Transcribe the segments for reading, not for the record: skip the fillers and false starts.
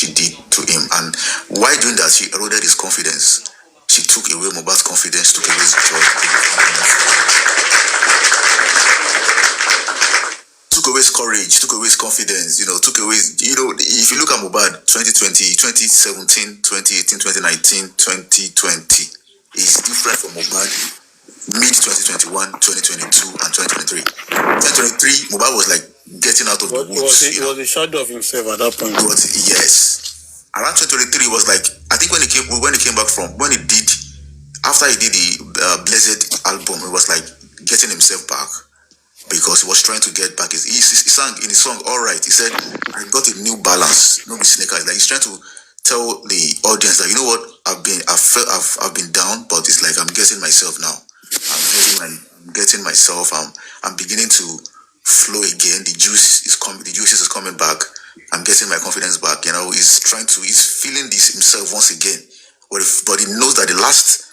she did to him. And while doing that, she eroded his confidence. She took away Mubad's confidence, took away his joy, took away his courage, took away his confidence, took away his, if you look at Mubad 2020, 2017, 2018, 2019, 2020, is different from Mubad mid 2021, 2022, and 2023. 2023, Mubad was like getting out of the woods. He was a shadow of himself at that point. Yes. Around 2023 was like, I think when he came back after he did the Blessed album, it was like getting himself back, because he was trying to get back. He sang in his song, Alright, he said, I got a new balance, no be sneakers. Like, he's trying to tell the audience that, you know what, I've been down, but it's like I'm getting myself now. I'm getting myself. I'm beginning to flow again. The juices is coming back. I'm getting my confidence back. He's feeling this himself once again. But he knows that the last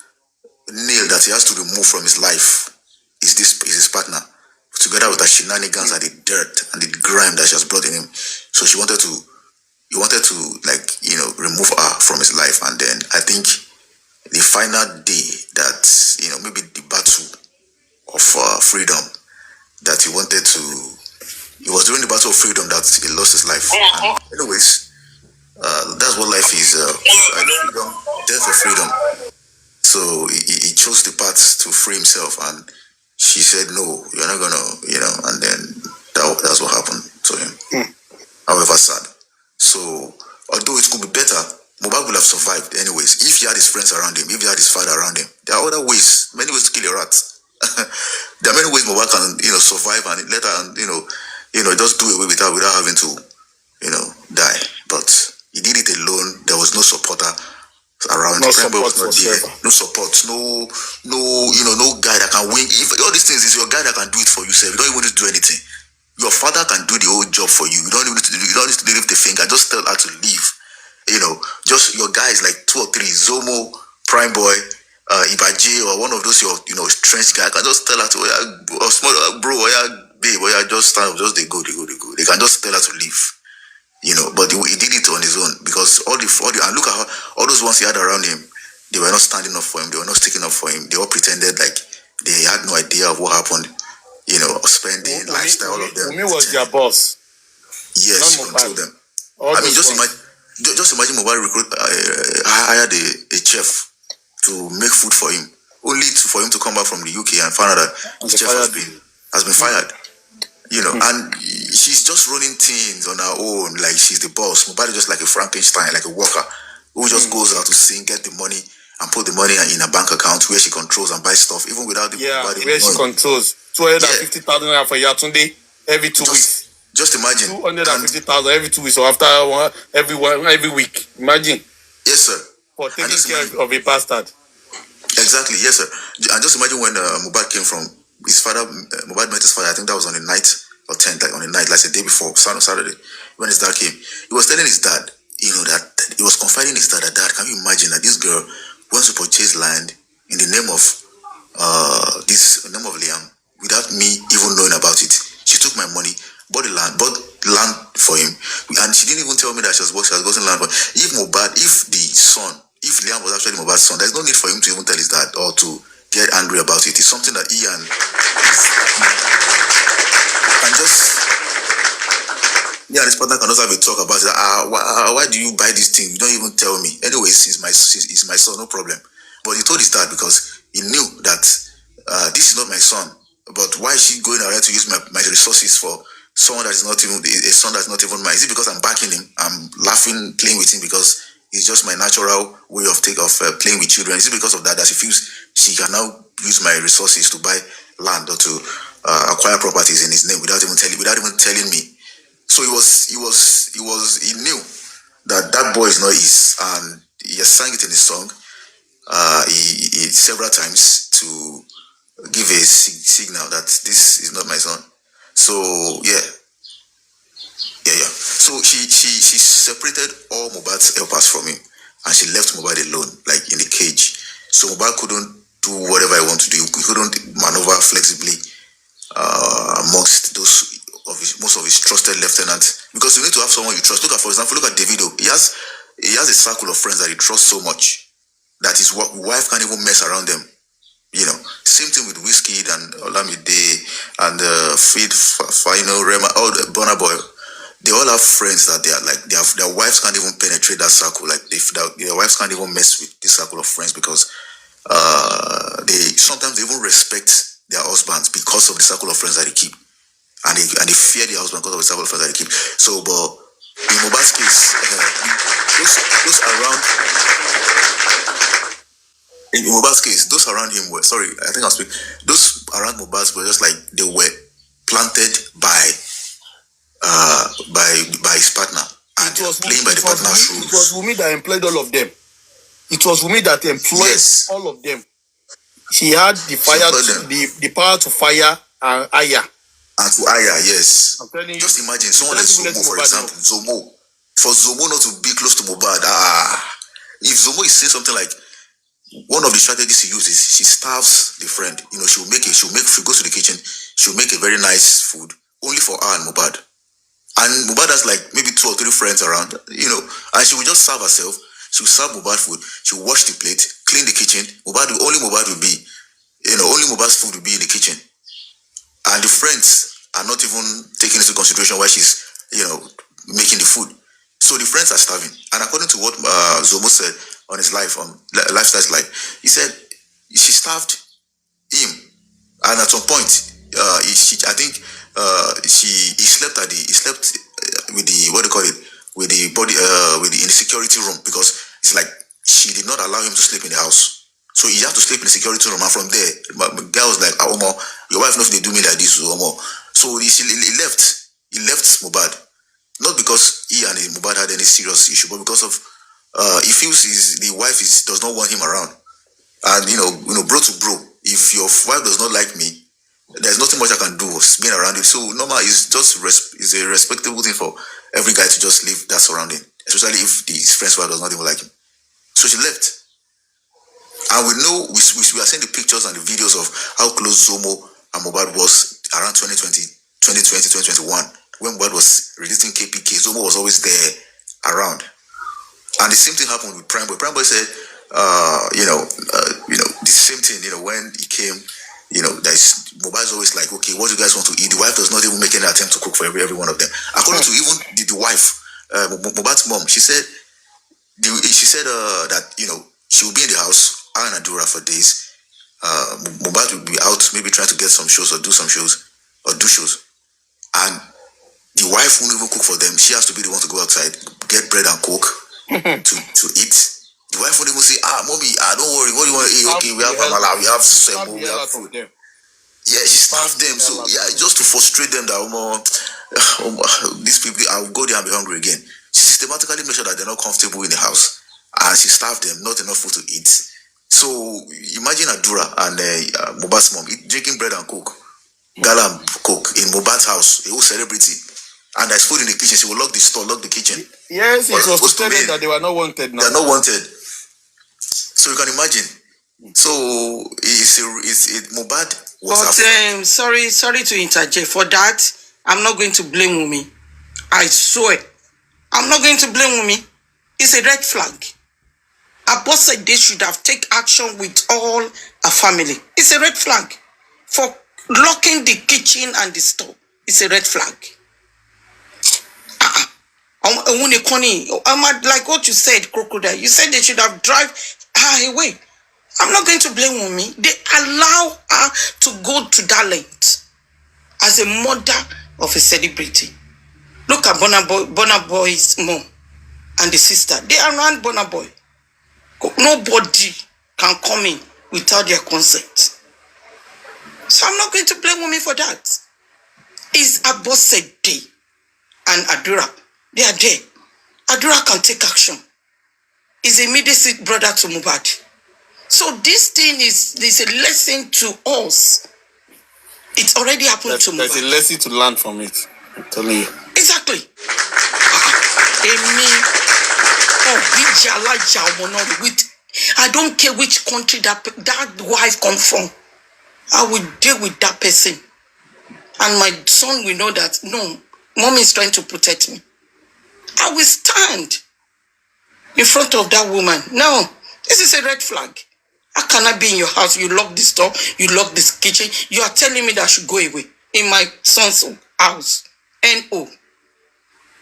nail that he has to remove from his life is his partner, together with the shenanigans and the dirt and the grime that she has brought in him. So he wanted to remove her from his life. And then I think the final day that, maybe the battle of freedom that he wanted to, it was during the battle of freedom that he lost his life. And anyways, that's what life is, freedom, death for freedom. So he chose the path to free himself, and she said, no, you're not gonna, and then that's what happened to him. However sad. So, although it could be better, Mubad would have survived anyways if he had his friends around him, if he had his father around him. There are other ways, many ways to kill a rat. There are many ways Mubad can, survive and let her, just do away with her without having to, die. But he did it alone. There was no supporter around. No support was not there. No support. No guy that can win. If all these things is your guy that can do it for you, sir. You don't even need to do anything. Your father can do the whole job for you. You don't need to lift the finger. Just tell her to leave. Just your guys like 2 or 3, Zomo, Prime Boy, Ibaje, or one of those your strange guy can just tell her to bro, babe, just stand up, just they go. They can just tell her to leave. But he did it on his own, because all the and look at all those ones he had around him, they were not standing up for him, they were not sticking up for him. They all pretended like they had no idea of what happened, spending, lifestyle, all of them. Wunmi was their boss. Yes, he controlled them. Just imagine Mubad hired a chef to make food for him, only for him to come back from the UK and find out that the chef has been fired. And she's just running things on her own, like she's the boss. Mubad is just like a Frankenstein, like a worker who just goes out to sing, get the money, and put the money in a bank account where she controls and buys stuff, even without the where she controls 250,000 for Yatunde every 2 weeks. Just imagine 250,000 every 2 weeks, or after every week. Imagine. Yes, sir. For taking care of a bastard. Exactly, yes, sir. And just imagine when Mubad came from his father. Mubad met his father. I think that was on the night or 10th, like on the night, like the day before, Saturday, when his dad came. He was telling his dad, that he was confiding his dad that, Dad, can you imagine that this girl wants to purchase land in the name of Liam without me even knowing about it. She took my money, bought land for him, and she didn't even tell me that she has gotten land. But if Liam was actually Mubad's son, there's no need for him to even tell his dad or to get angry about it. It's something that he and his partner can also have a talk about it. Why do you buy this thing? You don't even tell me. Anyways, he's my son, no problem. But he told his dad because he knew that this is not my son. But why is she going around to use my resources for someone that is not even a son that's not even mine? Is it because I'm backing him? I'm laughing, playing with him because it's just my natural way of playing with children? Is it because of that she feels she can now use my resources to buy land or to acquire properties in his name without even telling me? So he knew that boy is not his, and he has sang it in his song. He several times to give a signal that this is not my son. So yeah. So she separated all Mubad's helpers from him, and she left Mubad alone, like in the cage. So Mubad couldn't do whatever he wanted to do. He couldn't maneuver flexibly amongst most of his trusted lieutenants, because you need to have someone you trust. For example, look at Davido. He has has a circle of friends that he trusts so much that his wife can't even mess around them. Same thing with Wizkid and Olamide and Final Rema, all the Burna Boy. They all have friends that they are like their wives can't even penetrate that circle. Like their wives can't even mess with this circle of friends because they sometimes even respect their husbands because of the circle of friends that they keep, and they fear their husband because of the circle of friends that they keep. So, but in Mubad's case, those around. In Mubad's case, those around him were those around Mubad were just like they were planted by his partner and playing by the partner's rules. It was Wunmi that employed all of them. It was Wunmi that employed all of them. She had the fire, the power to fire and Aya. And to Aya, yes. I'm telling you. Just imagine someone like Zomo, for example, Zomo. For Zomo not to be close to Mubad, if Zomo is saying something like, one of the strategies she uses, she starves the friend. She goes to the kitchen, she'll make a very nice food only for her and Mubad. And Mubad has like maybe 2 or 3 friends around, and she will just serve herself. She'll serve Mubad food, she'll wash the plate, clean the kitchen. Only Mubad will be, only Mubad's food will be in the kitchen. And the friends are not even taking into consideration why she's, making the food. So the friends are starving. And according to what Zomo said on his lifestyle's life, he said she starved him. And at some point, he slept with the with the security room, because it's like she did not allow him to sleep in the house. So he had to sleep in the security room, and from there, the guy was like, Omo, your wife knows they do me like this, Omo. So he left Mubad. Not because he and Mubad had any serious issue, but because of he feels the wife does not want him around. And bro to bro, if your wife does not like me, there's nothing much I can do being around it. So normal is a respectable thing for every guy to just leave that surrounding, especially if his friend's wife does not even like him. So she left. And we know we are seeing the pictures and the videos of how close Zomo and Mubad was around 2021. When Mubad was releasing KPK, Zomo was always there around. And the same thing happened with Prime Boy. Prime Boy said, the same thing, when he came, Mubad is always like, okay, what do you guys want to eat? The wife does not even make any attempt to cook for every one of them. According to even the wife, Mubad's mom, she said that, she will be in the house, and Adura for days. Mubad will be out, maybe trying to get some shows or do some shows or do shows. And the wife won't even cook for them. She has to be the one to go outside, get bread and coke to eat. The wife won't even say, mommy, don't worry, what do you want to eat? Okay, we have amala, we have semo, we have food. Yeah, she starved them. So yeah, just to frustrate them that these people, I'll go there and be hungry again. She systematically made sure that they're not comfortable in the house, and she starved them, not enough food to eat. So imagine Adura and Mubad's mom drinking bread and coke, gala and coke in Mubad's house, a whole celebrity. And there's food in the kitchen. She will lock the store, lock the kitchen. Yes, it was to tell them that they were not wanted now. They are not wanted. So you can imagine. So Mubad was. But sorry to interject. For that, I'm not going to blame Wunmi. I swear, I'm not going to blame Wunmi. It's a red flag. Abbas said they should have taken action with all a family. It's a red flag. For locking the kitchen and the store, it's a red flag. I'm like what you said, Crocodile. You said they should have driven her away. I'm not going to blame Wunmi. They allow her to go to that length as a mother of a celebrity. Look at Burna Boy's mom and the sister. They are around Burna Boy. Nobody can come in without their consent. So I'm not going to blame Wunmi for that. It's Abosede and Adura. They are there. Adura can take action. He's a immediate brother to Mubad. So this thing is a lesson to us. It's already happened to Mubad. There's a lesson to learn from it. I'm telling you. Exactly. I don't care which country that wife comes from. I will deal with that person. And my son will know that, no, mom is trying to protect me. I will stand. in front of that woman. No, this is a red flag. How can I be in your house? You lock this door, you lock this kitchen. You are telling me that I should go away in my son's house. N.O.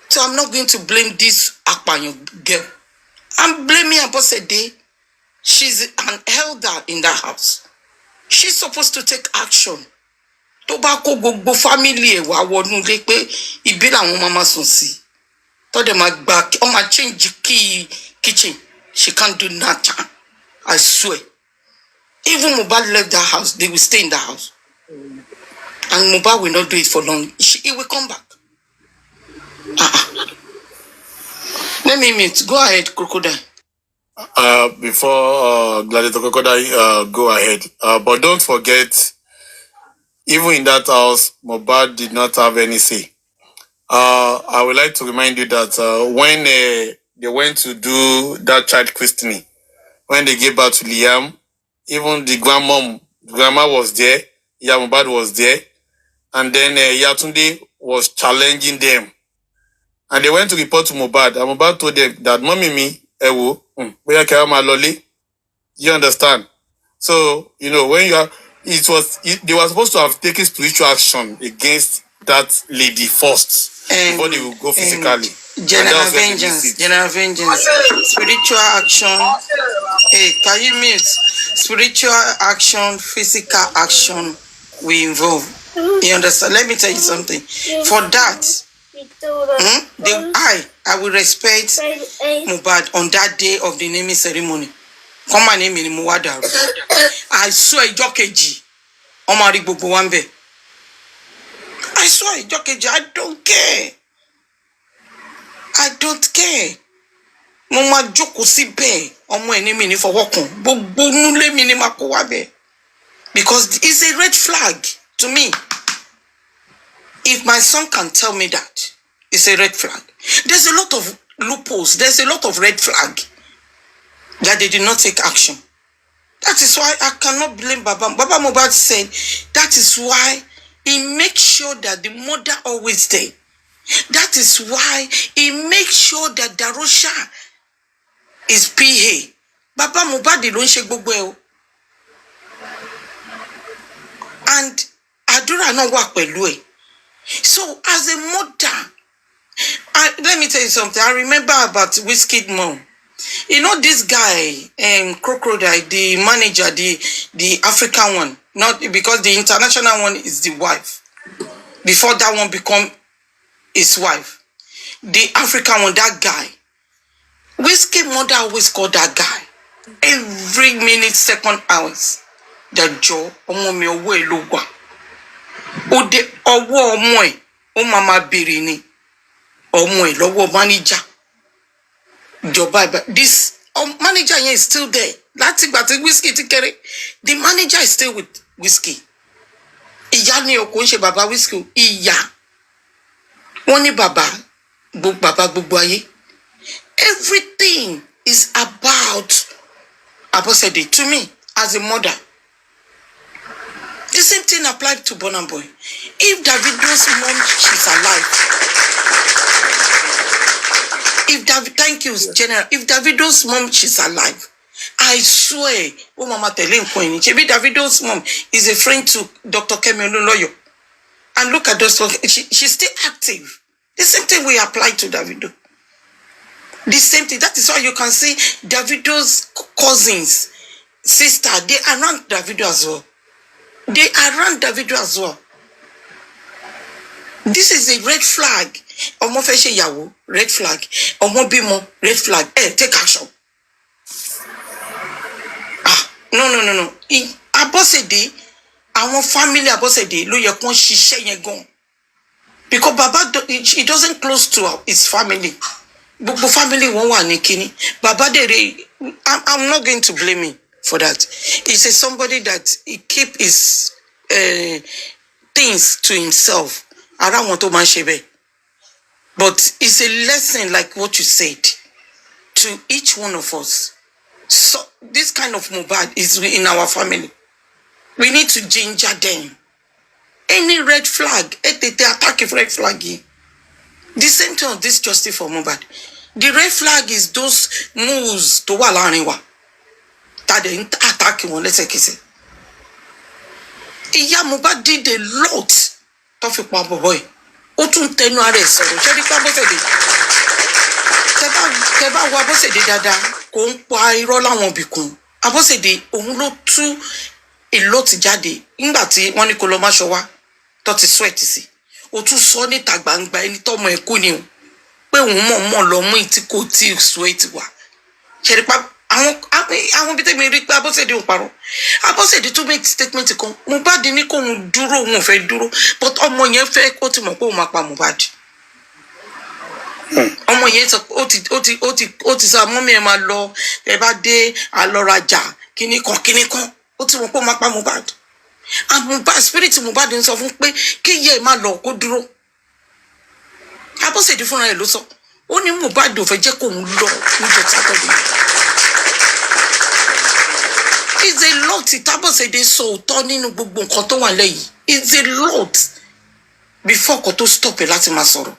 So I'm not going to blame this Akpanyo girl. I'm blaming Abosede. She's an elder in that house. She's supposed to take action. Tobacco go family wa wonu le pe ibi lawon mama sun si. Told them back on my change key kitchen. She can't do nothing. I swear. Even Mubad left that house, they will stay in the house. And Mubad will not do it for long. He will come back. Let me meet. Go ahead, Crocodile. Before Gladiator Crocodile go ahead. But don't forget, even in that house, Mubad did not have any say. I would like to remind you that when they went to do that child christening, when they gave birth to Liam, even the grandma was there, Mubad was there, and then Yatunde was challenging them. And they went to report to Mubad, and Mubad told them that, Mommy, Ewo, you understand? So, when they were supposed to have taken spiritual action against that lady first before they would go physically. General vengeance, spiritual action. Hey, can you mute? Spiritual action, physical action we involve. You understand? Let me tell you something. For that, I will respect Mubad on that day of the naming ceremony. Come my name in Mubad. I swear, Jokeji. Omari Bobo Wambe. I swear, Jokeji, I don't care. I don't care. Mama Joko si be. Omo enemy ni for walking. Bobo nule mini makowabe. Because it's a red flag to me. If my son can tell me that, it's a red flag. There's a lot of loopholes. There's a lot of red flag that they did not take action. That is why I cannot blame Baba. Baba Mubad said that is why he makes sure that the mother always stay. That is why he makes sure that Darosha is PA. Baba Mubad don't shake gbogbo. And Adura no work with. So as a mother, let me tell you something. I remember about Whiskey Mom. You know this guy, Crocodile, the manager, the African one, not because the international one is the wife. Before that one become his wife, the African one, that guy. Whiskey mother always called that guy every minute, second, hours. The Joe, omo owo elogwa. Ode owo omo e, o mama birini. Omo e lowo manager. This manager here is still there. That's but Whiskey to carry. The manager is still with Whiskey. Iya ni okunse baba Whiskey. Iya. Oni baba gbogbo aye. Everything is about Abosede to me as a mother. The same thing applied to Burna Boy. If Davido's mom, she's alive. Thank you, General. If Davido's mom, she's alive. I swear, oh Mama telling Queen, Davido's mom is a friend to Dr. Kemi Olunloyo. And look at those, she's still active. The same thing we apply to Davido. The same thing. That is why you can see Davido's cousins, sister, they are around Davido as well. They are around Davido as well. This is a red flag. Omo feshe yawo, red flag. Omo bimo, red flag. Take action. No. Abosede, our family Abosede, lo ye kon sise yen gan. Because Baba, he doesn't close to his family. But family won't want Nikini. Baba I'm not going to blame him for that. He's somebody that he keep his things to himself. I don't want to mention it. But it's a lesson like what you said to each one of us. So this kind of Mubad is in our family. We need to ginger them. Any red flag, they attack a red flag. The same thing of this justice for Mubad. The red flag is those moves to wà láàrin wa. That they attack wọn lẹ́sẹ̀kẹsẹ̀. Ìyá Mubad did a lot tó fi pa bọ̀bọ̀ yìí. Ó tún tẹnu ara ẹ̀ sọ̀rọ̀. Ṣé rí pé Abọ́sẹ̀dé? Tẹ́ bá wo Abọ́sẹ̀dé dáadáa, kò ń pa irọ́ láwọn ibì kan. Abọ́sẹ̀dé òun ló tú èlò ti jáde nígbà tí wọ́n ní kó lọ máṣọ wá tó ti sweat sí. Ó tún sọ níta gbangba ẹni tọ́mọ ẹ̀ kú ni o. Pé òun mọ̀ lọ mú ìtí kò tí sweat wá. Ṣé rí pé àwọn bí tẹ́mi rí pé Abọ́sẹ̀dé ò parọ́. Abọ́sẹ̀dé tún make statement kan. Mubad ní kóun dúró, òun ò fẹ́ dúró. But ọmọ yẹn fẹ́ kó ti mọ̀ pé òun máa pa Mubad. Ọmọ yẹn sọ ó ti sọ mọ́mí ẹ máa lọ ẹ bá dé àlọ́rajà kíní kan ó ti mọ̀ pé òun máa pa Mubad. And Mubad spirit Mubad ń sọ fún pé kí yẹ ẹ má lọ kó dúró. Abọ́sẹ̀dé fúnra ẹ̀ ló sọ ó ní Mubad ò fẹ́ jẹ́ kóun lọ níjọ́ Saturday. It's a lot Abọ́sẹ̀dé sọ òótọ́ nínú gbogbo nǹkan tó wà lẹ́yìn. It's a lot before kò tó stop ẹ láti máa sọ̀rọ̀.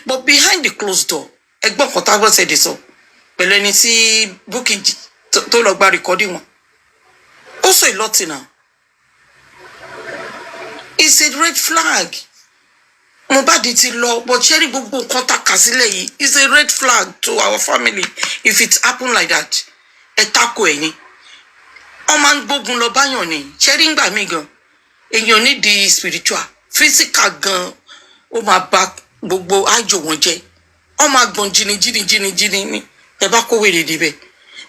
But behind the closed door, ẹgbọ́n kan Abọ́sẹ̀dé sọ pẹ̀lú ẹni tí Bukky tó lọ gba recording wọn. Also a lot now. It's a red flag. Mubad ti lọ, but ṣé rí gbogbo nǹkan tá kà sílẹ̀ yìí. It's a red flag to our family if it happen like that. Ẹ tako ẹ̀ ni. Ọmọ ń gbógun lọ báyàn ni. Ṣé rí ngbà mí gan. Èèyàn ní di spiritual, physical gan. Ó máa bá gbogbo àjò wọn jẹ́. Ọmọ àgbọn jìnnì ni. Ẹ bá kó wèrè débẹ̀.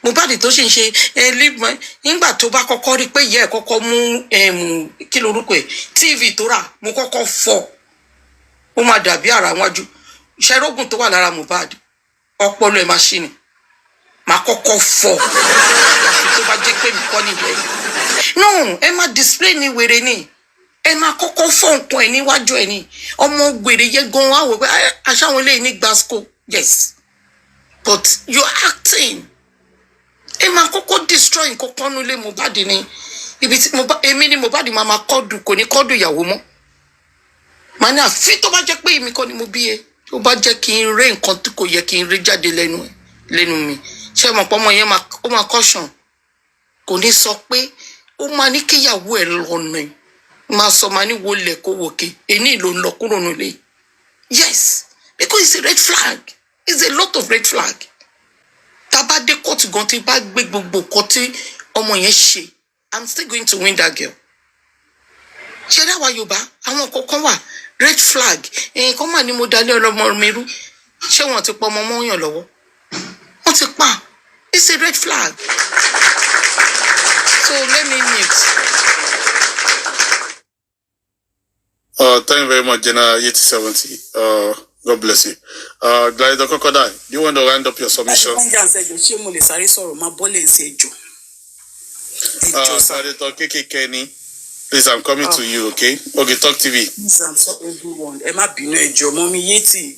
Mubad tó ṣe ń ṣe leave nígbà tó bá kọ́kọ́ rí pé ìyá ẹ̀ kọ́kọ́ mú kí lorúkọ ẹ̀ TV tó rà mo kọ́kọ́ fọ́. Ó máa dàbí ara wájú. Ṣẹ́rógùn tó wà lára Mubad ọpọlọ ẹ̀ máṣíìnì. Màá kọ́kọ́ fọ́. Tó bá jẹ́ pé mi kọ́ nílẹ̀. No, ẹ má display ní wèrè ni. Ẹ má kọ́kọ́ fọ́ nǹkan ẹ̀ níwájú ẹ̀ ni. Ọmọ wèrè yẹ gan wá wò pé aṣáwọn eléyìí ní Glasgow. Yes. But you're acting. Ẹ má kọ́kọ́ destroy nǹkan kan nílé Mubad ni. Ibi tí èmi ni Mubad máa kọ́dù kò ní kọ́dù ìyàwó mọ́. Màá ní àfi tó bá jẹ́ pé èmi kọ́ ni mo bí e. Tó bá jẹ́ kí n rí nǹkan tí kò yẹ kí n rí jáde lẹ́nu mi. Ṣé mọ̀ pé ọmọ yẹn ó máa caution. Kò ní sọ pé ó máa ní kíyàwó ẹ̀ lọ́nà ẹ̀. Máa sọ máa ní wọlé kó wòkè. Èní ló ń lọ kúrò nílé. Yes, because it's a red flag. It's a lot of red flag. Tá bá dé court gan tí bá gbé gbogbo nǹkan tí ọmọ yẹn ṣe. I'm still going to win that girl. Ṣé dáwà Yorùbá àwọn kọ̀ọ̀kan wà red flag. Nǹkan mà ní mo dalẹ̀ ọlọ́mọ mi rú. Ṣé wọ́n ti pa ọmọ mọ́yàn lọ́wọ́? Wọ́n ti pa. It's a red flag. So let me mute. Thank you very much, Jenna 8070. God bless you. Glide Crocodile, do you want to round up your submission? Kenny, please, I'm coming to you, okay? Okay, Talk TV. Everyone, Emma Bino, Ejo, Mommy Yeti,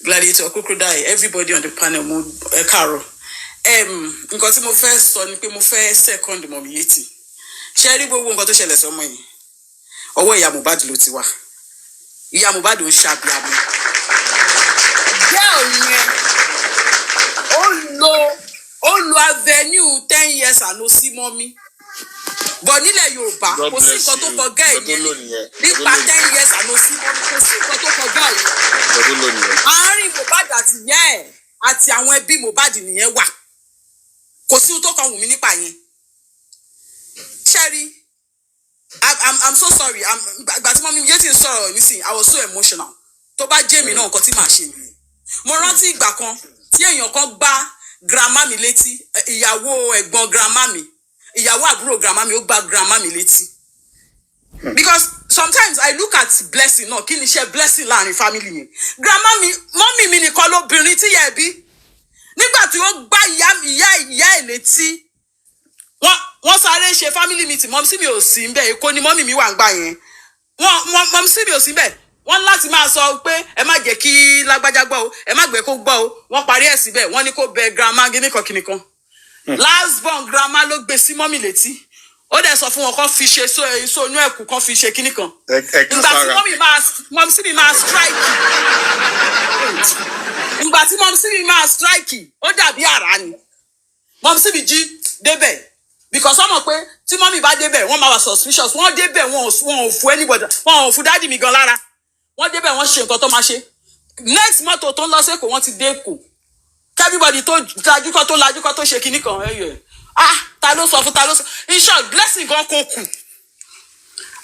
Gladiator Crocodile, everybody on the panel, Carol. Nǹkan tí mo fẹ́ sọ ni pé mo fẹ́ second Mommy Yeti. Ṣé rí gbogbo nǹkan tó ṣẹlẹ̀ sọ́mọ yìí? Ọwọ́ ìyá Mubad ló ti wá. Ìyá Mubad ń ṣàbíamọ. Girl yẹn ó lo avenue 10 years àná sí mọ́mí. Bọ̀ nílẹ̀ Yorùbá kò sí nǹkan tó kọjá ìyẹn nípa 10 years àná sí mọ́mí kò sí nǹkan tó kọjá ìyẹn. Àárín Mubad àti ìyá ẹ̀ àti àwọn ẹbí Mubad nìyẹn wà. Kò sí ohun tó kàn Wùnmí nípa yẹn. Sherry, I'm so sorry. But mommy, Yeti sorrow. Listen, I was so emotional. Tó bá jẹ́ mi náà nǹkan tí màá ṣe nìyẹn. Mo rántí ìgbà kan tí èèyàn kan gbá grandma mi létí, ìyàwó ẹ̀gbọ́n grandma mi, ìyàwó àbúrò grandma mi ó gbá grandma mi létí. Because sometimes I look at blessing náà, kí ni ṣe blessing láàrin family yẹn. Grandma mi, mommy mi nìkan lóbìnrin tí yẹ bí. Nígbà tí ó gbá ìyá ẹ̀ létí. Wọ́n sáré ṣe family meeting, mom sí mi ò sí ńbẹ̀, Èkó ni mommy mi wà ńgbà yẹn. Mom sí mi ò sí ńbẹ̀. Wọ́n láti máa sọ pé ẹ má jẹ́ kí lágbájá gbọ́ o, ẹ má gbé kó gbọ́ o. Wọ́n parí ẹ̀ síbẹ̀, wọ́n ní kó bẹ grandma ginikan. Last born grandma ló gbé sí mommy létí. ó dẹ̀ sọ fún wọn kan fi ṣe so inú ẹ̀kú kan fi ṣe kíní kan. Ìgbà tí mọ́mí mi máa strike. Ìgbà tí mọ́mí mi máa strike, ó dàbí àrá ni. Mọ́mí mi jí débẹ̀. Because wọ́n mọ̀ pé tí mọ́mí bá débẹ̀, wọ́n máa wà suspicious. Wọ́n débẹ̀, wọn ò fún anybody. Wọn ò fún dádì mi gan lára. Wọ́n débẹ̀, wọ́n ṣe nǹkan tó máa ṣe. Next mọ́tò tó ń lọ sí Èkó, wọ́n ti dé Èkó. Everybody tó lajúkọ́ tó ṣe kíní kan. Ta ló sọ. In short, blessing gan kò kù.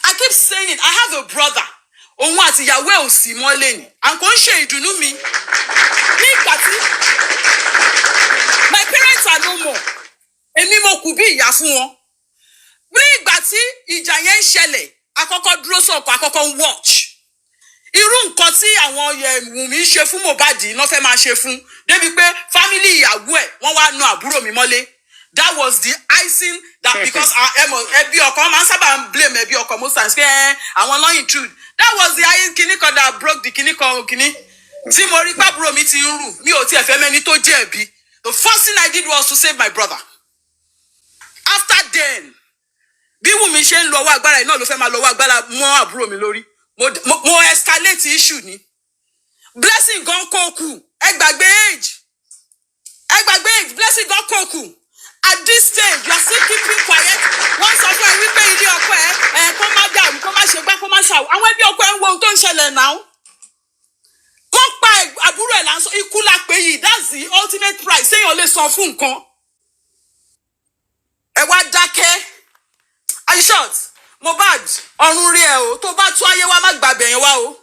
I keep saying it. I have a brother. Òun àti ìyàwó ẹ̀ ò sí mọ́lé ni. À ń kò ń ṣe ìdùnnú mi. Ní ìgbà tí my parents are no more. Èmi mo kù bí ìyá fún wọn. Ní ìgbà tí ìjà yẹn ń ṣẹlẹ̀, àkọ́kọ́ dúró sọ̀kọ̀, àkọ́kọ́ ń watch. Irú nǹkan tí àwọn Wunmi ṣe fún Mubad náà fẹ́ máa ṣe fún. Débi pé family ìyàwó ẹ̀ wọ́n wá na àbúrò mi mọ́lé. That was the icing that because ẹbí ọkọ máa ń sábà blame ẹbí ọkọ most times pé àwọn náà intrude. That was the icing kìíní kan that broke the kìíní kan kìíní. Tí mo rí pàbúrò mi ti ń rù, mi ò tiẹ̀ fẹ́ mẹ́ni tó jẹ̀bi. The first thing I did was to save my brother. After then, bí Wunmi ṣe ń lọ ọwọ́ agbára iná ló fẹ́ máa lọ ọwọ́ agbára mọ́ àbúrò mi lórí. Mo escalate issue ni. Blessing gan kò kù. Ẹ gbàgbé age. Blessing gan kò kù. At this stage, you are still keeping quiet. Wọ́n sọ fún ẹ wípé ilé ọkọ ẹ kó má dàrú, kó má ṣe gbá, kó má ṣàwọ̀. Àwọn ẹbí ọkọ ẹ ń wo ohun tó ń ṣẹlẹ̀ náà. Wọ́n pa àbúrò ẹ̀ lásán, ikú la pè yìí. That's the ultimate price. Séèyàn lè san fún nǹkan. Ẹ wá dákẹ́. Are you short? Mubad, ọ̀run rí ẹ o. Tó bá tún ayé wa má gbàgbé yẹn wá o.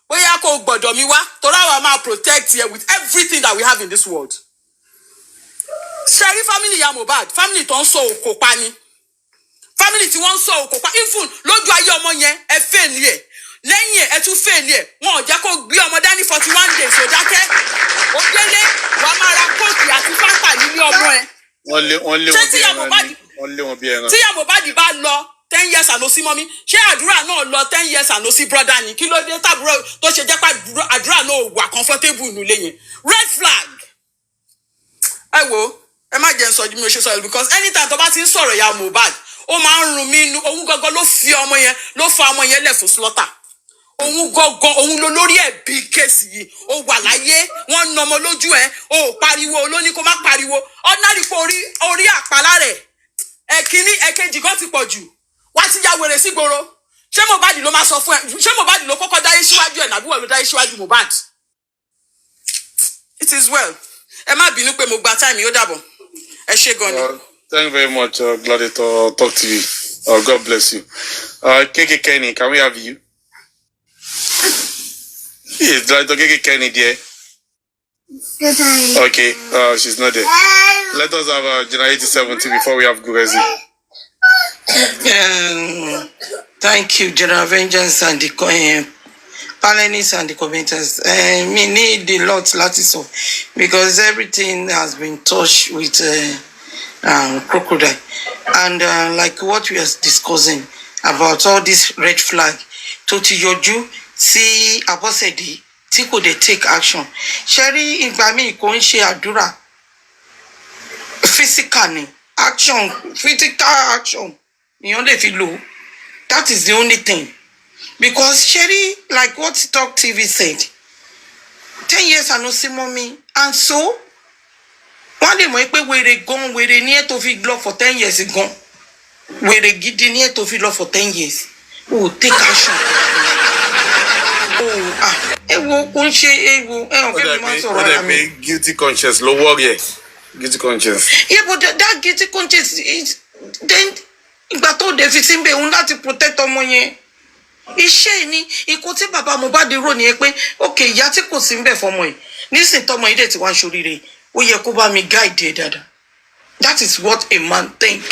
Bóyá kò gbọ́dọ̀ mi wá. Torí àwa máa protect you with everything that we have in this world. Ṣẹ́rí family ya Mubad, family tó ń sọ òkò pa ni. Family tí wọ́n ń sọ òkò pa. Even lójú ayé ọmọ yẹn, ẹ fail ẹ̀. Lẹ́yìn ẹ tún fail ẹ̀. Wọn ò jẹ́ kó gbé ọmọ dání 41 days ò dákẹ́. Ó délé, wàá máa ra kóòkì àti fáńtà nílé ọmọ ẹ. Wọ́n lé wọn bí ẹran. Tí ya Mubad bá lọ 10 years àná sí mọ́mí, ṣé àdúrà náà lọ 10 years àná sí brother ni? Kí ló dé tábúrò tó ṣe jẹ́ pé àdúrà náà wà comfortable nílé yẹn? Red flag. Ẹ wo. Ẹ má jẹ́ ń sọ ju mi ò ṣe sọ because anytime tó bá ti ń sọ̀rọ̀ ya Mubad ó máa ń run mí inú. Òun gangan ló fi ọmọ yẹn ló fa ọmọ yẹn lẹ̀ fún slaughter. Òun gangan òun ló lórí ẹ̀ bí kéèsì yìí. Ó wà láyé wọ́n na ọmọ lójú ẹ̀ ó pariwo olóní kó má pariwo. Ordinary kó orí àpàlà rẹ̀ ẹ̀kíní ẹ̀kejì kan ti pọ̀ jù. Wá ti ya wèrè sí gbòòrò. Ṣé Mubad ló máa sọ fún ẹ? Ṣé Mubad ló kọ́kọ́ dáyé síwájú ẹ̀ nàbí wọ́n ló dáyé síwájú Mubad? It is well. Ẹ má bínú pé mo gba time yóò dàbọ̀. Thank you very much. Glad to talk to you. God bless you. KK Kenny, can we have you? Yes, glad to KK Kenny there. Okay, she's not there. Let us have General 8070 before we have Gurezi. Thank you, General Vengeance and the panelists and the commenters. Me need a lot, so because everything has been touched with crocodile, and like what we are discussing about all this red flag. Toti Yoju, see Abosedi, Tiko they take action. Sherry in Bami Konshi Adura. Physical action. You only feel low. That is the only thing. Because Sherry, like what Talk TV said, 10 years I no see mommy, and so one day my we gone, we near to feed love for 10 years ago. We get near to feed love for 10 years. Oh, take action. Guilty conscience, low warrior. Guilty conscience. Yeah, but that guilty conscience is then but all the fixing be to protect ọmọ yẹn. Iṣẹ́ ni ikú tí bàbá Mubad rò ní pé okay ìyá tí kò sí ńbẹ̀ fọ́mọ yìí nísìn tọ́mọ yìí dẹ̀ ti wá ṣoríire ó yẹ kó bá mi guide dáadáa. That is what a man think.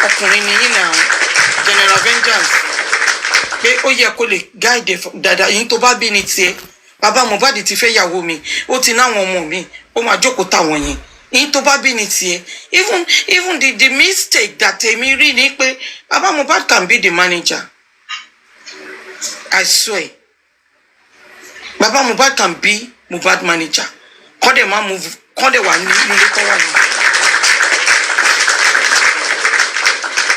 Ọkùnrin ni yín náà General Vengeance pé ó yẹ kó lè guide dáadáa yín tó bá bí ní tiẹ̀. Bàbá Mubad ti fẹ́ yàwó mi ó ti náwọn ọmọ mi ó máa jókòó táwọn yẹn. Yín tó bá bí ní tiẹ̀. Even the mistake that èmi rí ni pé Bàbá Mubad can be the manager. I swear. Baba Mubad can be Mubad manager. Call them and move. Call them one.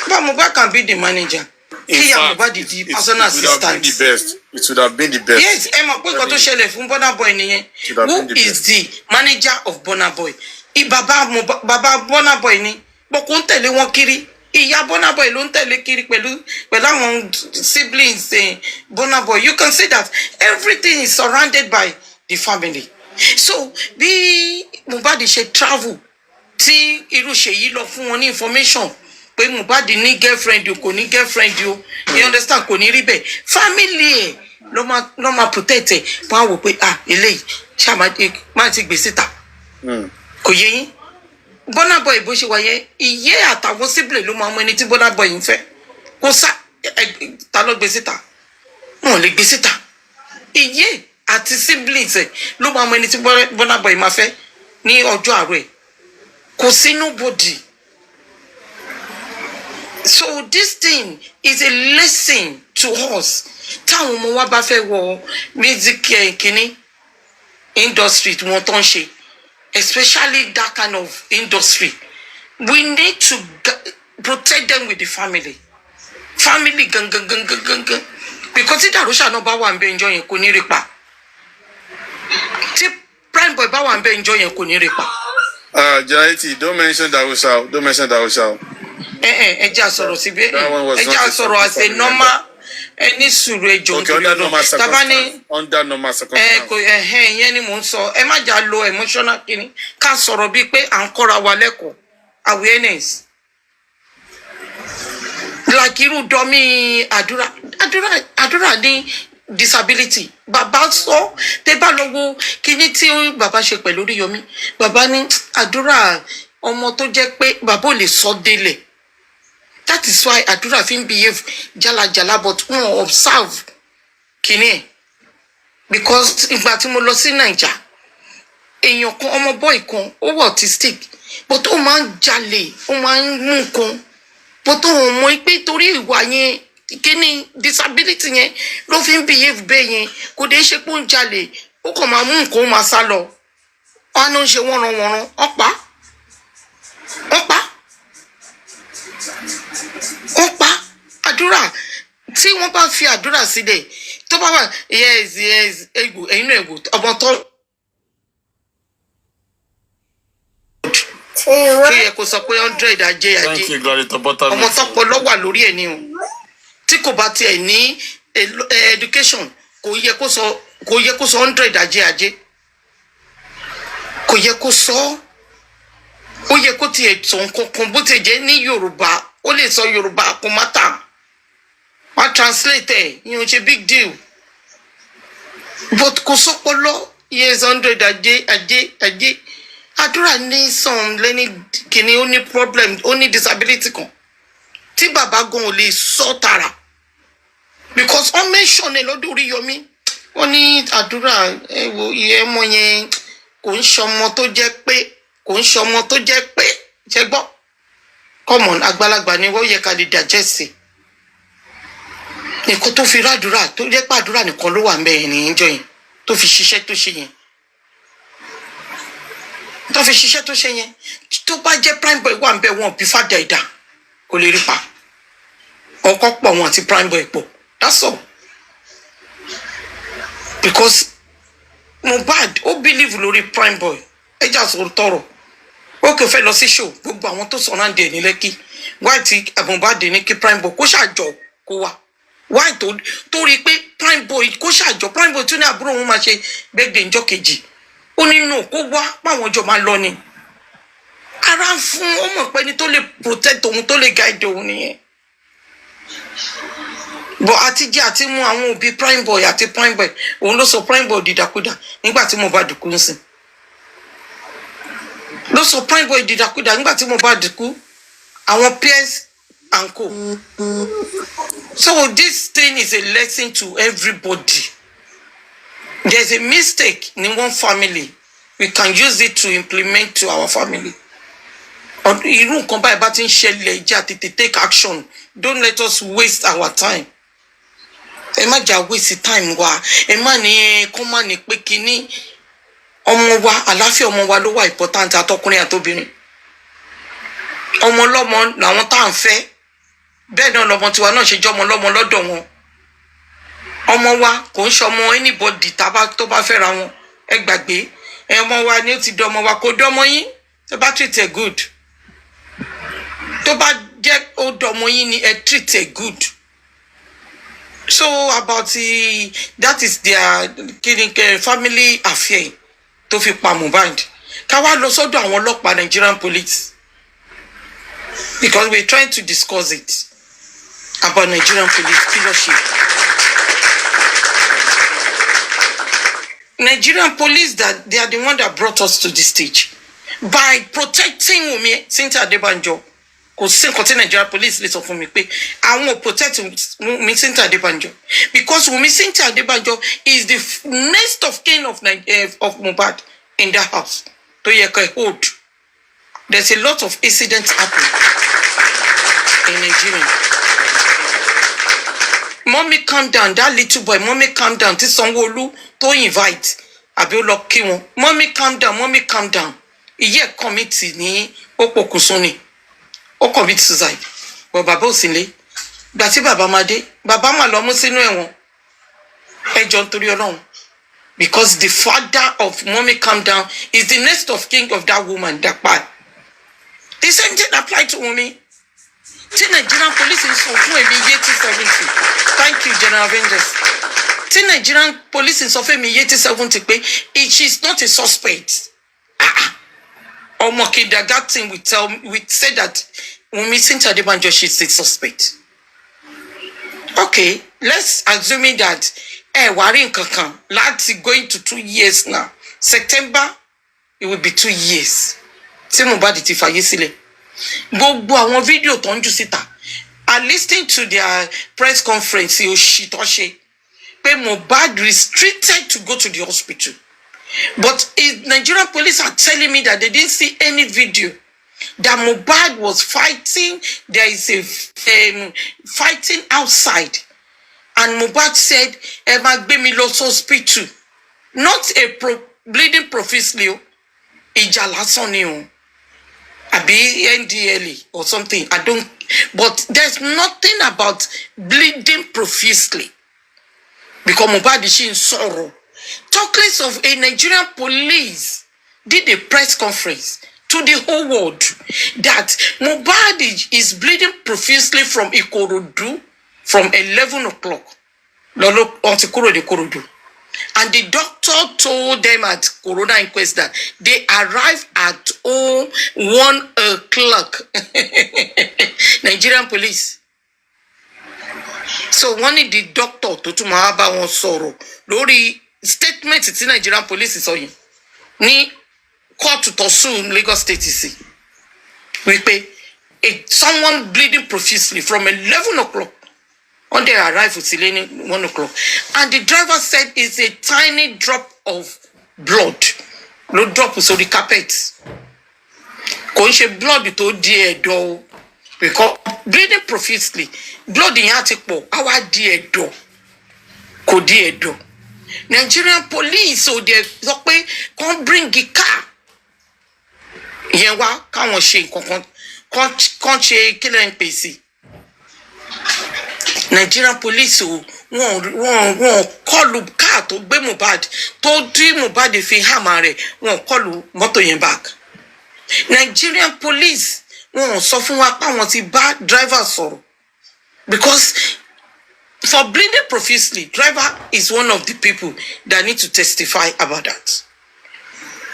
But Mubad can be the manager. Mubad the personal assistant. It would have been the best. Yes, Emma, who is the manager of Burna Boy? Baba Burna Boy ni. But kò tẹ̀lé wọn kiri. Ìyá Burna Boy ló tẹ̀lé kiri pẹ̀lú àwọn siblings Burna Boy. You can see that everything is surrounded by the family. So bí Mubad ṣe travel tí irú Ṣèyí lọ fún wọn ní information pé Mubad ní girlfriend kò ní girlfriend you understand kò ní rí bẹ́ẹ̀ family ló máa protect ẹ̀ wọ́n á wò pé eléyìí máa ti gbé síta kò yé yín Burna Boy bó ṣe wáyé ìyé àtàwọn síbìlì ló máa mọ ẹni tí Burna Boy ń fẹ́ kó sá ta ló gbé síta wọn ò lè gbé síta ìyé àti siblings ló máa mọ ẹni tí Burna Boy máa fẹ́ ní ọjọ́ àárọ̀ ẹ̀ kò sí nobody. So this thing is a lesson to us. Táwọn ọmọ wa bá fẹ́ wọ music kìíní industry tí wọ́n tó ń ṣe, especially that kind of industry, we need to protect them with the family. Family gangan. Because tí Darusha náà bá wà ń bẹ enjoy yẹn kò ní rí pa. Tí Prime Boy bá wà ń bẹ enjoy yẹn kò ní rí pa. Janeti, don't mention Darusha. Ẹja sọ̀rọ̀ síbi ẹja sọ̀rọ̀ as a normal ẹni sùúrù ẹjọ́ under normal circumstances. Ìyẹn ni mò ń sọ ẹ má jà lo emotional kìíní ká sọ̀rọ̀ bíi pé à ń kọ́ra wa lẹ́kọ̀ọ́ awareness like irú dọ́mí àdúrà ní disability bàbá sọ tẹ bá lọ wo kíní tí bàbá ṣe pẹ̀lú Oríyọmí bàbá ní àdúrà ọmọ tó jẹ́ pé bàbá ò lè sọ délẹ̀. That is why Adura fin behave jala but wọ́n observe kini because ìgbà tí mo lọ sí Naija èèyàn kan ọmọ boy kan ó wà autistic but ó máa ń jalè ó máa ń mú nǹkan but ó mọ̀ pé torí ìwà yẹn kini disability yẹn ló fi ń behave bẹ́ẹ̀ yẹn kò dé ṣe pé ó ń jalè ó kàn máa mú nǹkan ó máa sá lọ wọn ló ń ṣe wọ́nranwọ̀nran ọ̀pá Adura tí wọ́n bá fi àdúrà sílẹ̀ tó bá wà yes ego ẹ̀yin náà ego ọmọ tó kí ẹ kò sọ pé 100 ajé ọmọ tó pọ̀ lọ wà lórí ẹ̀ ni o tí kò bá tiẹ̀ ní education kò yẹ kó sọ 100 ajé kò yẹ kó sọ ó yẹ kó tiẹ̀ sọ nǹkan kan bó ti jẹ́ ní Yorùbá ó lè sọ Yorùbá kò má tà wọ́n translate you know, it's a big deal but kò sọ́pọ̀lọ́ yes 100 ajé Adura ní some lẹ́ni kìíní ó ní problem ó ní disability kan tí bàbá gan ò lè sọ tààrà because wọ́n mention ẹ̀ lọ́dún Oríyọmí wọ́n ní Adura ẹ̀wò iye ọmọ yẹn kò ń ṣọmọ tó jẹ́ pé ṣe gbọ́ come on àgbàlagbà ni wọ́n yẹ ká lè digest nǹkan tó fi rádùúrà tó jẹ́ pàdúrà nìkan ló wà ń bẹ yẹn ní ìjọ yẹn tó fi ṣiṣẹ́ tó ṣe yẹn tó bá jẹ́ Prime Boy wà ń bẹ wọn bí fàdà ìdá kò lè rí pa ọkọ pọ̀ wọn àti Prime Boy pọ̀ that's all because Mubad ó believe lórí Prime Boy ẹjà sọ tọrọ ó kò fẹ́ lọ sí show gbogbo àwọn tó sọ̀rọ̀ àǹdẹ̀ ní Lẹ́kì wáyé tí Mubad ní kí Prime Boy kó ṣàjọ kó wá wáyé tó rí pé Prime Boy kó ṣàjọ Prime Boy tún ní àbúrò òun máa ṣe birthday ńjọ́ kejì ó ní nù kó wá páwọn ọjọ́ máa lọ ni ara ń fún ó mọ̀ pé ní tó lè protect òun tó lè guide òun nìyẹn bọ̀ àti jẹ́ àti mú àwọn òbí Prime Boy àti Prime Boy òun ló sọ Prime Boy dìdàkudà nígbà tí Mubad kú ń sìn ló sọ Prime Boy dìdàkudà nígbà tí Mubad kú àwọn peers and co. So this thing is a lesson to everybody. There's a mistake in one family. We can use it to implement to our family. Irú nǹkan báyìí bá ti ń ṣẹlẹ̀ ìjà tètè take action. Don't let us waste our time. Ẹ má jà waste time wa. Ẹ má ní kó má ní pé kíní ọmọ wa àlàáfíà ọmọ wa ló wà important àtọkùnrin àtobìnrin. Ọmọ ọlọ́mọ làwọn tá à ń fẹ́. bẹ́ẹ̀ náà lọmọ tiwa náà ṣe jọmọ lọ́mọ lọ́dọ̀ wọn ọmọ wa kò ń ṣọmọ anybody tó bá fẹ́ra wọn ẹ gbàgbé ọmọ wa ni ó ti dọmọ wa kò dọmọ yín tó bá treat ẹ good tó bá jẹ́ ó dọmọ yín ni ẹ treat ẹ good. So about that is their family affair tó fi pa Mohbad. Ká wá lọ sọ́dọ̀ àwọn ọlọ́pàá Nigerian police because we're trying to discuss it about Nigerian police fellowship. Nigerian police, that they are the one that brought us to this stage by protecting Wunmi Cynthia Adebanjo. Kò sí nǹkan tí Nigerian police lè sọ fún mi pé àwọn ò protect Wunmi Cynthia Adebanjo because Wunmi Cynthia Adebanjo is the next of kin of Mubad in that house. To yẹ kẹ́ hold. There's a lot of incidents happening in Nigeria. Mommy, calm down. That little boy, mommy, calm down. Tí Sanwó-Olú tó invite àbí ó lọ kí wọn. Mommy, calm down. Mommy, calm down. Ìyẹ́ committee ní ó pokùnso ni. Ó commit suicide. But bàbá ò sí nílé. Gbà tí bàbá máa dé, bàbá máa lọ mú sínú ẹ̀wọ̀n. Ẹ jọ̀ọ́ nítorí Ọlọ́run. Because the father of mommy calm down is the next of king of that woman, that part. The same thing applied to Wunmi. The Nigerian police is for 70. Thank you, General Avengers. The Nigerian police is for 70. She's not a suspect. Omokinda, that thing we say that Wunmi Cynthia Adebanjo, she's a suspect. Okay, let's assume that worrying kankan. That's going to 2 years now. September, it will be 2 years. Tí Mubad ti fàyè sílẹ̀. Gbogbo àwọn fídíò tó ń jù síta. I listened to their press conference. Òṣì tó ṣe pé Mubad restricted to go to the hospital. But Nigerian police are telling me that they didn't see any video that Mubad was fighting. There is a fighting outside. And Mubad said, Emma gbé mi lọ hospital. Not bleeding profusely. Ìjà lásán ni o. Àbí NDLE or something. I don't. But there's nothing about bleeding profusely. Because Mubad is in sorrow. Talk less of a Nigerian police did a press conference to the whole world that Mubad is bleeding profusely from Ikorodu from 11 o'clock. And the doctor told them at Corona Inquest that they arrived at 1 o'clock. Nigerian police. So one of the doctor to Mahaba won sorrow. Lori statement it's in Nigerian police is on ni court to Tosun, Lagos State is. We pay someone bleeding profusely from 11 o'clock. When they arrived with Silene 1 o'clock. And the driver said it's a tiny drop of blood. No drop was on the carpet. Kò blood to dear door. Because bleeding profusely. Blood in article. Our dear door. Ko dear door. Nigerian police, so they can't bring the car. Yewa, can't shake, can't shake, killing PC. Nigerian police won't call car to be Mubad. To dream Mubad if he hammer won't call motor yen back. Nigerian police won't suffer what bad driver sorrow. Because for bleeding profusely, driver is one of the people that need to testify about that.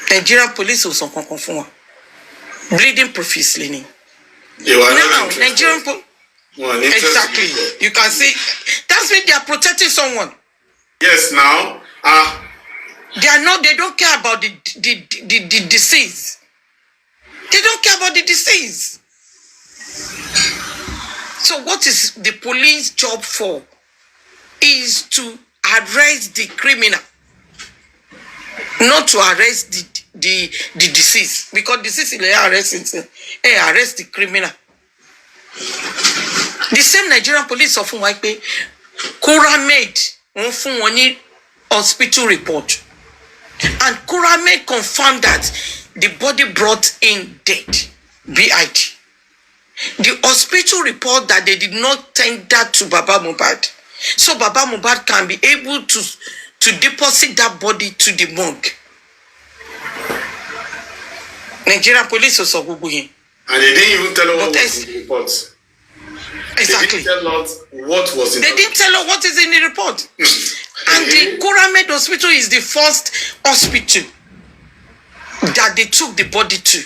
Nigerian police also confirm bleeding profusely. Now, Nigerian police. Exactly. You can see that's when they are protecting someone. Yes, now. They don't care about the disease. They don't care about the disease. So what is the police job for? Is to arrest the criminal, not to arrest the disease. Because disease is arrest the criminal. The same Nigerian police of Wunmi Kuramed fún wọn ní hospital report, and Kuramed confirmed that the body brought in dead, BID. The hospital report that they did not tender to Baba Mubad. So Baba Mubad can be able to deposit that body to the morgue. Nigerian police also go here. And they didn't even tell us what was in the report. Exactly. They didn't tell us what was in the report. They didn't tell us what is in the report. And the Kuramed hospital is the first hospital that they took the body to.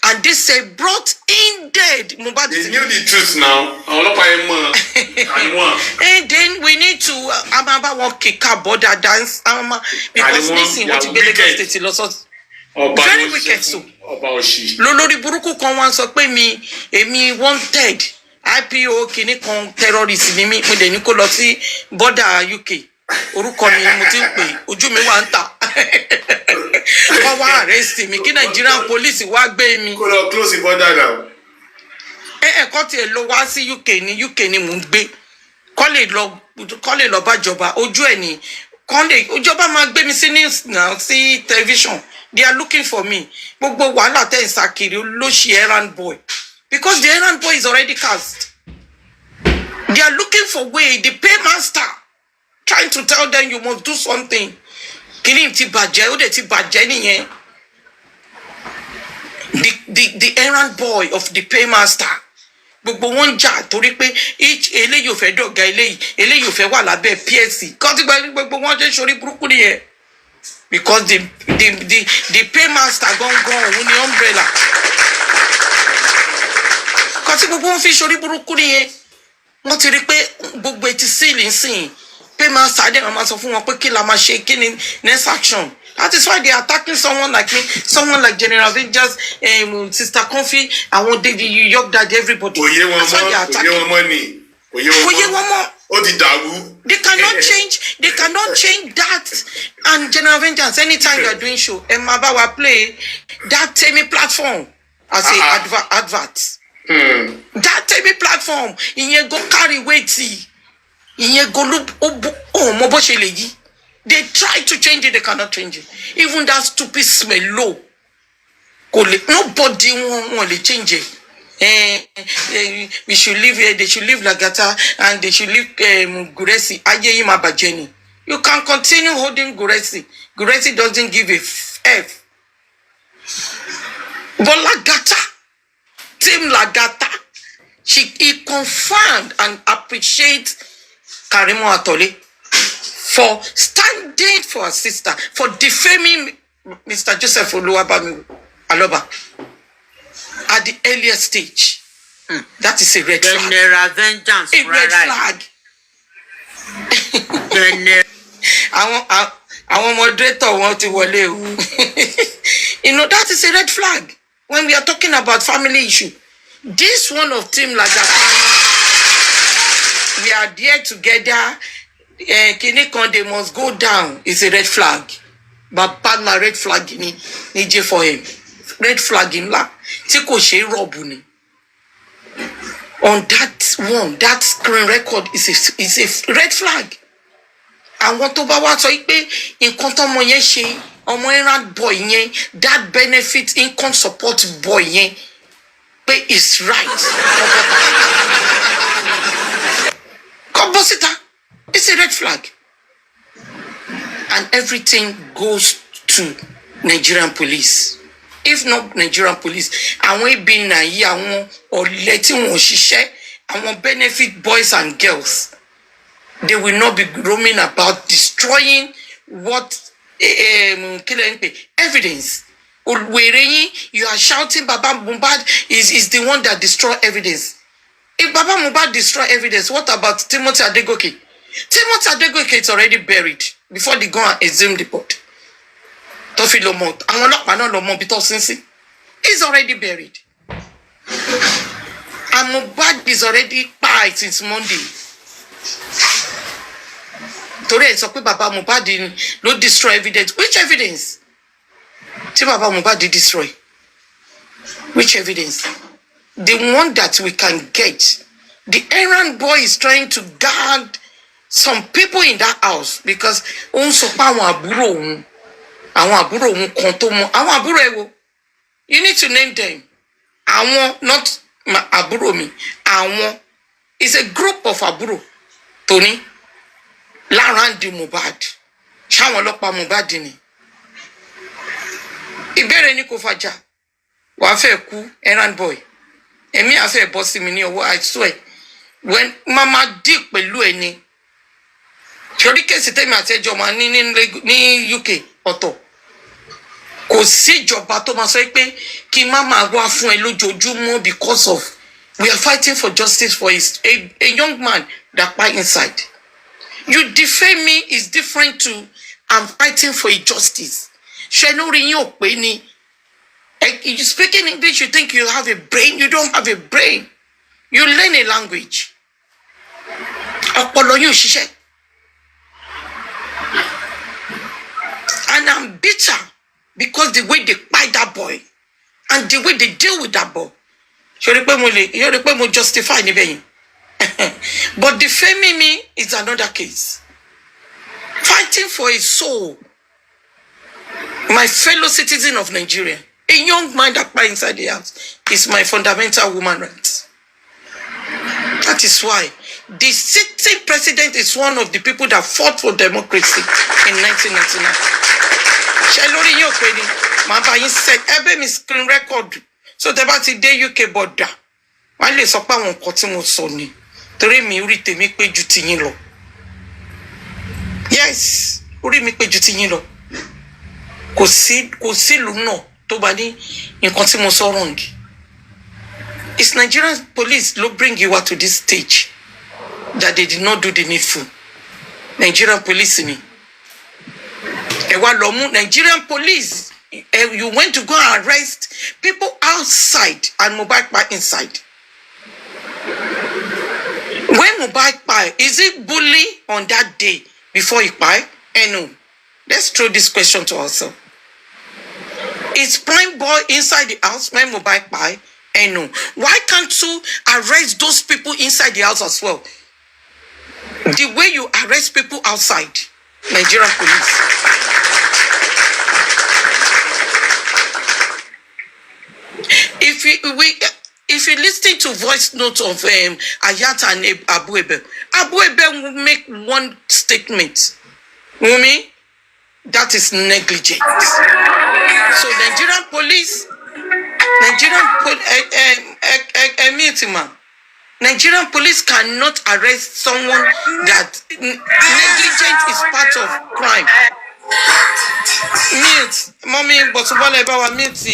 And they say brought in dead Mubad. They knew the truth now. And then we need to Amaba walk a border dance because listen what you get Lagos State lost. Very wicked so. Lolori buruku kan wan sọ pé èmi wanted IPO kini kan terrorist ni mi mo de ni kó lọ sí border UK. Orúkọ mi mo ti ń pè ojú mi wà ń tà. Wọ́n wá arrest mi kí Nigerian police wá gbé mi. Kó lọ close the border now. Kọ́ tiẹ̀ lọ wá sí UK ni mò ń gbé. Kọ́ lè lọ bá jọba ojú ẹ̀ ni. Ìjọba máa gbé mi sí news now sí television. They are looking for me. Gbogbo wàhálà tẹ́ ń sá kiri olóṣì errand boy. Because the errand boy is already cast. They are looking for way. The paymaster trying to tell them you must do something. Kini ti bàjẹ́, ó dẹ̀ ti bàjẹ́ nìyẹn. The errand boy of the paymaster. Gbogbo wọn jà torí pé eléyìí ò fẹ́ dọ̀gá eléyìí ò fẹ́ wà lábẹ́ PSC. Kọ́ ti gbogbo wọn jẹ́ sórí burúkú nìyẹn. Because the paymaster gone òun ni umbrella. Kọ́ tí gbogbo wọn fi sórí burúkú nìyẹn. Wọ́n ti rí pé gbogbo etí sílì ń sìn. Paymaster dẹ̀ máa sọ fún wọn pé kí la máa ṣe kí ni next action. That is why they are attacking someone like me, someone like General Avengers, Sister Comfy, I want the York Daddy, everybody. That's why they are attacking. They cannot change that. And General Avengers, anytime you are doing show, Mabawa play that Temi platform as a advert. That Temi platform, in your go carry weighty, in your go look mobosheleji. They try to change it, they cannot change it. Even that stupid smell low. Nobody want to change it. We should live here, they should live Lagata, and they should live Guresi. You can continue holding Guresi. Guresi doesn't give a F. But Lagata, Team Lagata, he confirmed and appreciates Karimo Atole for standing for her sister, for defaming Mr. Joseph Oluwabami Aloba at the earlier stage. That is a red flag. General Vengeance. A red flag. Our moderator want to wale. You know, that is a red flag. When we are talking about family issue. This one of Team Lagata, we are there together. Kinikon, they must go down. It's a red flag. But partner red flag ni nije for him. Red flag in la. Tiko she robuni. On that one, that screen record is a red flag. And what about what so in quantum moyen she errand boy yen, that benefit income support boy yen. But it's right. Kobosita. It's a red flag. And everything goes to Nigerian police. If not Nigerian police, I won't be naive or letting one share, I won't benefit boys and girls. They will not be roaming about destroying what evidence. You are shouting Baba Mubad is the one that destroy evidence. If Baba Mubad destroy evidence, what about Timothy Adegoke? Timothy Adegoke is already buried before they go and exhume the body. Tofi Lomot, he's already buried. And Mubad is already Kpai since Monday. Today, it's okay, Baba Mubad didn't destroy evidence. Which evidence? See, Baba Mubad did destroy. Which evidence? The one that we can get. The errand boy is trying to guard some people in that house because you need to name them. Not àbúrò mi, àwọn is a group of àbúrò Tony láràndì Mubad. Ṣáwọn ọlọ́pàá Mubad ni. Ìbéèrè ni kò fàjà. Wàá fẹ́ kú errand boy. Èmi á fẹ́ bọ́ sí mi ní ọwọ́, I swear. When mama deal pẹ̀lú ẹni. Ṣorí kèsì tẹ́mi àtẹ́jọ́ máa ní UK ọ̀tọ̀. Kò sí ìjọba tó máa sọ pé kí mama wá fún ẹ lójoojúmọ́ because of we are fighting for justice for a young man that kpai inside. You defame me is different to I'm fighting for a justice. You speak in English, you think you have a brain. You don't have a brain. You learn a language. And I'm bitter because the way they kpai that boy and the way they deal with that boy. You justify anything. But defaming me is another case. Fighting for a soul. My fellow citizen of Nigeria, a young man that kpai inside the house, is my fundamental human right. That is why the sitting president is one of the people that fought for democracy in 1999. Shelori Yokweni, Mabayin said, Ebe mi screen record. So the bati de UK border. Why le so pa won ko ti mo so ni. Torí mi rí tèmi pé ju ti yín lọ. Yes, orí mi pé ju ti yín lọ. Kò sí lu náà tó bá ní nǹkan tí mo sọ wrong. It's Nigerian police ló bring you out to this stage that they did not do the needful. Nigerian police ni. Nigerian police, you went to go and arrest people outside and Mubad kpai inside. When Mubad kpai, is it bully on that day before he kpai? No. Let's throw this question to ourselves. Is prime boy inside the house when Mubad kpai? No. Why can't you arrest those people inside the house as well? The way you arrest people outside, Nigerian police. If you listen to voice notes of Ayat and Abu Ebe will make one statement. Wunmi, that is negligent. So Nigerian police cannot arrest someone that negligent is part of crime. Mute, mommy, but mute.